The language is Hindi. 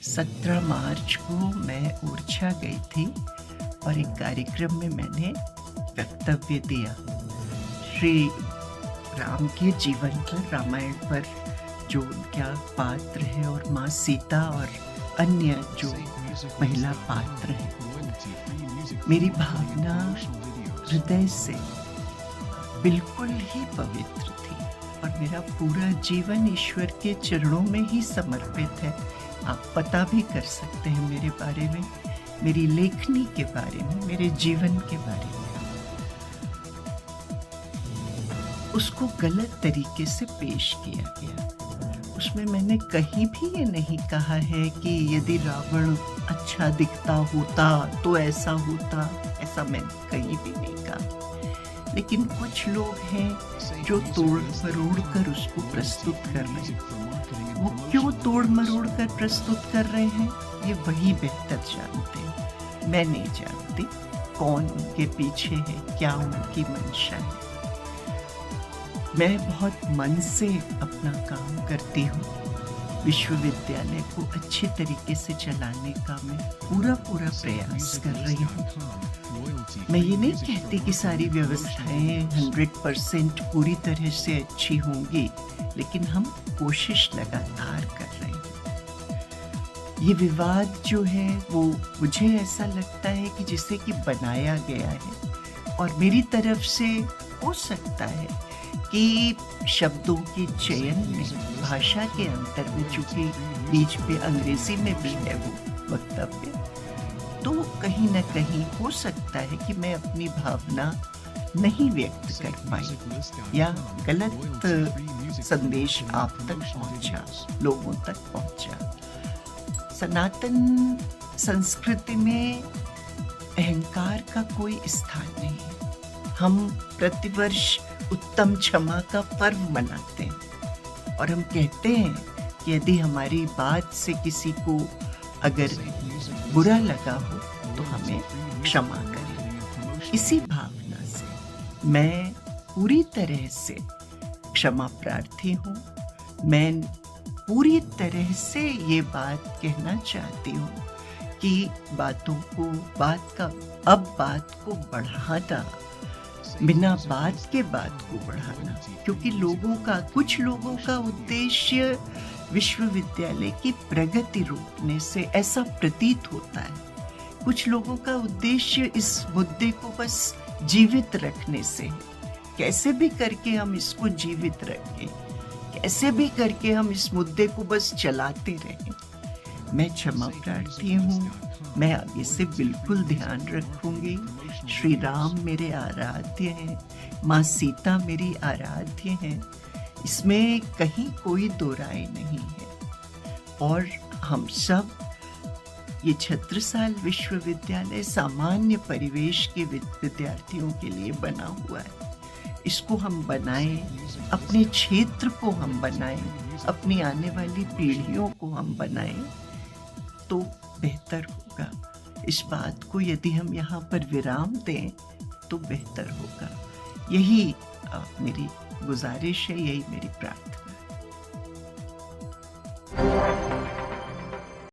सत्रह मार्च को मैं ओरछा गई थी और एक कार्यक्रम में मैंने वक्तव्य दिया। श्री राम के जीवन पर, रामायण पर जो उनका पात्र है और माँ सीता और अन्य जो महिला पात्र हैं, मेरी भावना हृदय से बिल्कुल ही पवित्र थी और मेरा पूरा जीवन ईश्वर के चरणों में ही समर्पित है। आप पता भी कर सकते हैं मेरे बारे में, मेरी लेखनी के बारे में, मेरे जीवन के बारे में। उसको गलत तरीके से पेश किया गया। उसमें मैंने कहीं भी ये नहीं कहा है कि यदि रावण अच्छा दिखता होता तो ऐसा होता, ऐसा मैंने कहीं भी नहीं कहा। लेकिन कुछ लोग हैं जो तोड़ मरोड़ कर उसको प्रस्तुत कर रहे हैं। वो क्यों तोड़ मरोड़ कर प्रस्तुत कर रहे हैं, ये वही बेहतर जानते हैं। मैं नहीं जानती कौन उनके पीछे है, क्या उनकी मंशा है। मैं बहुत मन से अपना काम करती हूँ। विश्वविद्यालय को अच्छे तरीके से चलाने का मैं पूरा प्रयास कर रही हूँ। मैं ये नहीं कहती कि सारी व्यवस्थाएं 100% पूरी तरह से अच्छी होंगी, लेकिन हम कोशिश लगातार कर रहे हैं। ये विवाद जो है वो मुझे ऐसा लगता है कि जिसे कि बनाया गया है, और मेरी तरफ से हो सकता है कि शब्दों के चयन में, भाषा के अंतर में, चूंकि बीच पे अंग्रेजी में भी है वो वक्तव्य, तो कहीं न कहीं हो सकता है कि मैं अपनी भावना नहीं व्यक्त कर पाई या गलत संदेश आप तक पहुंचा, लोगों तक पहुंचा। सनातन संस्कृति में अहंकार का कोई स्थान नहीं है। हम प्रतिवर्ष उत्तम क्षमा का पर्व मनाते हैं और हम कहते हैं कि यदि हमारी बात से किसी को अगर बुरा लगा हो तो हमें क्षमा करें। इसी भावना से मैं पूरी तरह से क्षमा प्रार्थी हूँ। मैं पूरी तरह से ये बात कहना चाहती हूँ कि बात को बढ़ाना, बिना बात के बात को बढ़ाना, क्योंकि कुछ लोगों का उद्देश्य विश्वविद्यालय की प्रगति रोकने से ऐसा प्रतीत होता है। कुछ लोगों का उद्देश्य इस मुद्दे को बस जीवित रखने से है। कैसे भी करके हम इसको जीवित रखें, कैसे भी करके हम इस मुद्दे को बस चलाते रहें। मैं क्षमा प्रार्थी हूँ। मैं आगे से बिल्कुल ध्यान रखूंगी। श्री राम मेरे आराध्य हैं, माँ सीता मेरी आराध्य हैं, इसमें कहीं कोई दो राय नहीं है। और हम सब, ये छत्रसाल विश्वविद्यालय सामान्य परिवेश के विद्यार्थियों के लिए बना हुआ है। इसको हम बनाएं, अपने क्षेत्र को हम बनाएं, अपनी आने वाली पीढ़ियों को हम बनाएं, तो बेहतर होगा। इस बात को यदि हम यहाँ पर विराम दें तो बेहतर होगा। यही मेरी गुजारिश है, यही मेरी प्रार्थना।